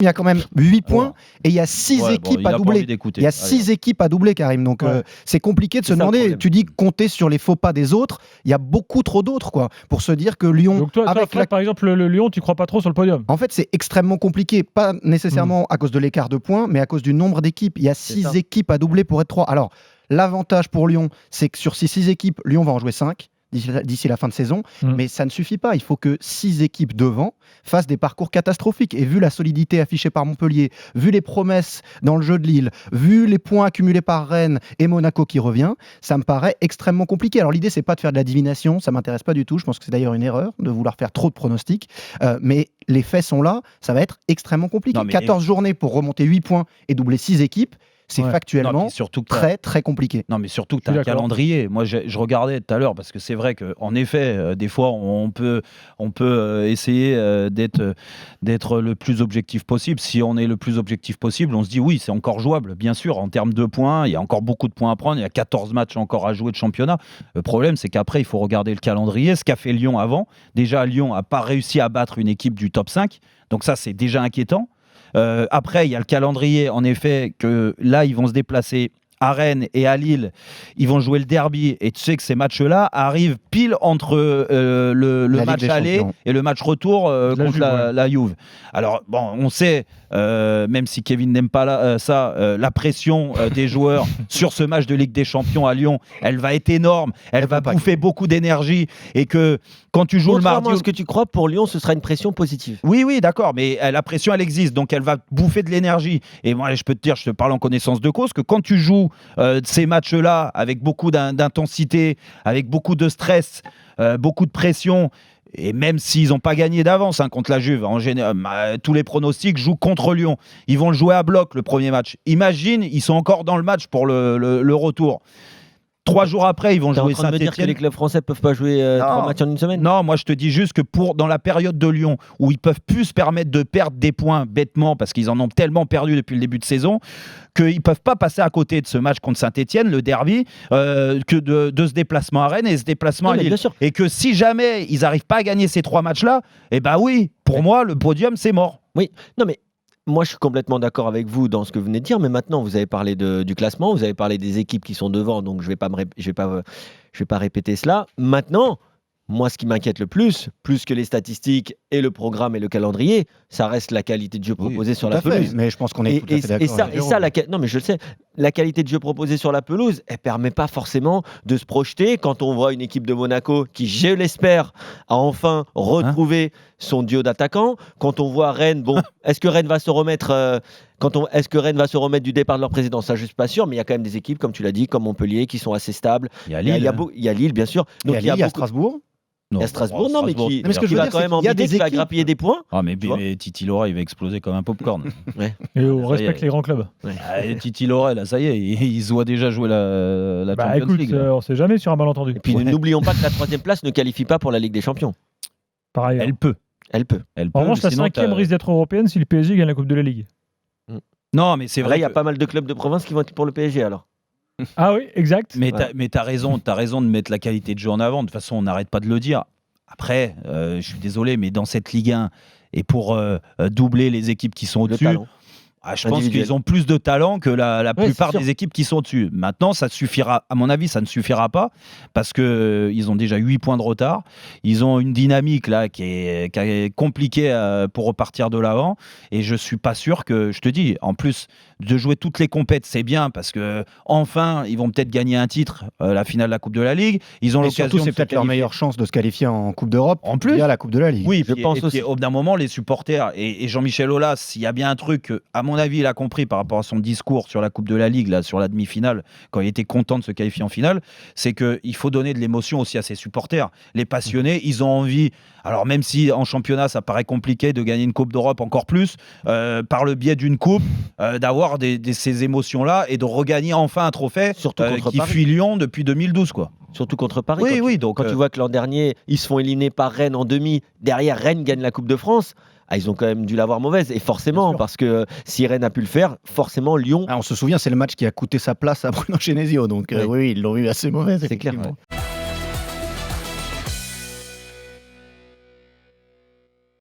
il y a quand même 8 points et il y a 6 équipes à doubler. Il y a 6 équipes à doubler, Karim. Donc c'est compliqué de se demander. Tu dis compter sur les faux pas des autres. Il y a beaucoup trop d'autres pour se dire que Lyon. Donc toi Fred, par exemple, le Lyon, tu crois pas trop sur le podium? En fait, c'est extrêmement compliqué. Pas nécessairement à cause de l'écart de points, mais à cause du nombre d'équipes. Il y a 6 équipes à doubler pour être 3. Alors, l'avantage pour Lyon, c'est que sur ces 6 équipes, Lyon va en jouer 5. D'ici la fin de saison, mais ça ne suffit pas. Il faut que 6 équipes devant fassent des parcours catastrophiques. Et vu la solidité affichée par Montpellier, vu les promesses dans le jeu de Lille, vu les points accumulés par Rennes et Monaco qui revient, ça me paraît extrêmement compliqué. Alors l'idée, c'est pas de faire de la divination, ça m'intéresse pas du tout. Je pense que c'est d'ailleurs une erreur de vouloir faire trop de pronostics. Mais les faits sont là, ça va être extrêmement compliqué. 14 journées pour remonter 8 points et doubler 6 équipes. C'est factuellement très très compliqué. Non, mais surtout que tu as un calendrier. Moi, je regardais tout à l'heure parce que c'est vrai qu'en effet, des fois, on peut essayer d'être le plus objectif possible. Si on est le plus objectif possible, on se dit oui, c'est encore jouable, bien sûr. En termes de points, il y a encore beaucoup de points à prendre. Il y a 14 matchs encore à jouer de championnat. Le problème, c'est qu'après, il faut regarder le calendrier. Ce qu'a fait Lyon avant. Déjà, Lyon n'a pas réussi à battre une équipe du top 5. Donc ça, c'est déjà inquiétant. Après, il y a le calendrier, en effet, que là, ils vont se déplacer à Rennes et à Lille. Ils vont jouer le derby. Et tu sais que ces matchs-là arrivent pile entre le match aller et le match retour contre la Juve. Alors, bon, on sait, même si Kevin n'aime pas la pression des joueurs sur ce match de Ligue des Champions à Lyon, elle va être énorme. Elle va bouffer beaucoup d'énergie. Et que quand tu joues le mardi... Contrairement à ce que tu crois, pour Lyon, ce sera une pression positive. Oui, d'accord. Mais la pression, elle existe. Donc, elle va bouffer de l'énergie. Et moi, je peux te dire, je te parle en connaissance de cause, que quand tu joues ces matchs-là avec beaucoup d'intensité, avec beaucoup de stress, beaucoup de pression, et même s'ils n'ont pas gagné d'avance contre la Juve, en général, tous les pronostics jouent contre Lyon. Ils vont le jouer à bloc le premier match. Imagine, ils sont encore dans le match pour le retour. 3 jours après, ils vont jouer Saint-Étienne. Tu es en train de me dire que les clubs français ne peuvent pas jouer 3 matchs en une semaine? Non, moi je te dis juste que dans la période de Lyon, où ils peuvent plus se permettre de perdre des points bêtement, parce qu'ils en ont tellement perdu depuis le début de saison, qu'ils ne peuvent pas passer à côté de ce match contre Saint-Étienne, le derby, que de ce déplacement à Rennes et ce déplacement à Lille. Et que si jamais ils n'arrivent pas à gagner ces 3 matchs-là, eh ben oui, pour moi, le podium, c'est mort. Oui, non mais... Moi, je suis complètement d'accord avec vous dans ce que vous venez de dire, mais maintenant, vous avez parlé du classement, vous avez parlé des équipes qui sont devant, donc je vais pas répéter cela. Maintenant, moi, ce qui m'inquiète le plus que les statistiques et le programme et le calendrier, ça reste la qualité de jeu proposée sur la pelouse. Mais je pense qu'on est tout à fait d'accord. Non, mais je le sais, la qualité de jeu proposée sur la pelouse, elle permet pas forcément de se projeter quand on voit une équipe de Monaco qui, je l'espère, a enfin retrouvé son duo d'attaquants. Quand on voit Rennes, est-ce que Rennes va se remettre est-ce que Rennes va se remettre du départ de leur président? Ça, je suis pas sûr, mais il y a quand même des équipes, comme tu l'as dit, comme Montpellier, qui sont assez stables. Il y a Lille. Il y a Lille, bien sûr. Donc, il y a Strasbourg. Il y a Strasbourg, non, mais qui va quand même envie de faire grappiller des points. Ah, mais Titi Loret, il va exploser comme un popcorn. Et on respecte les grands clubs. Titi Loret, là, ça y est, il se voit déjà jouer la Champions League. On sait jamais sur un malentendu. Et puis n'oublions pas que la 3e place ne qualifie pas pour la Ligue des Champions. Par ailleurs. Elle peut. En revanche, la 5e risque d'être européenne si le PSG gagne la Coupe de la Ligue. Non, mais c'est vrai. Il y a pas mal de clubs de province qui vont être pour le PSG alors. Ah oui, exact. Mais t'as raison de mettre la qualité de jeu en avant. De toute façon, on n'arrête pas de le dire. Après, je suis désolé, mais dans cette Ligue 1, et pour doubler les équipes qui sont au-dessus, je pense qu'ils ont plus de talent que la plupart des équipes qui sont au-dessus. Maintenant, ça suffira, à mon avis, ça ne suffira pas parce qu'ils ont déjà 8 points de retard. Ils ont une dynamique là, qui est compliquée pour repartir de l'avant. Et je ne suis pas sûr que, je te dis, en plus de jouer toutes les compètes, c'est bien parce que enfin, ils vont peut-être gagner un titre, la finale de la Coupe de la Ligue. Ils ont l'occasion. Surtout, c'est peut-être leur meilleure chance de se qualifier en Coupe d'Europe. En plus, via la Coupe de la Ligue. Oui, je pense aussi. Au bout d'un moment, les supporters et Jean-Michel Aulas, s'il y a bien un truc, à mon avis, il a compris par rapport à son discours sur la Coupe de la Ligue, là, sur la demi-finale, quand il était content de se qualifier en finale, c'est qu'il faut donner de l'émotion aussi à ses supporters. Les passionnés, ils ont envie, alors même si en championnat, ça paraît compliqué de gagner une Coupe d'Europe encore plus, par le biais d'une Coupe, d'avoir ces émotions-là et de regagner enfin un trophée qui fuit Lyon depuis 2012, quoi. Surtout contre Paris. Quand tu vois que l'an dernier, ils se font éliminer par Rennes en demi, derrière Rennes gagne la Coupe de France. Ils ont quand même dû l'avoir mauvaise. Et forcément, parce que si Rennes a pu le faire, forcément Lyon... on se souvient, c'est le match qui a coûté sa place à Bruno Genesio. Donc oui, ils l'ont eu assez mauvaise. C'est clair.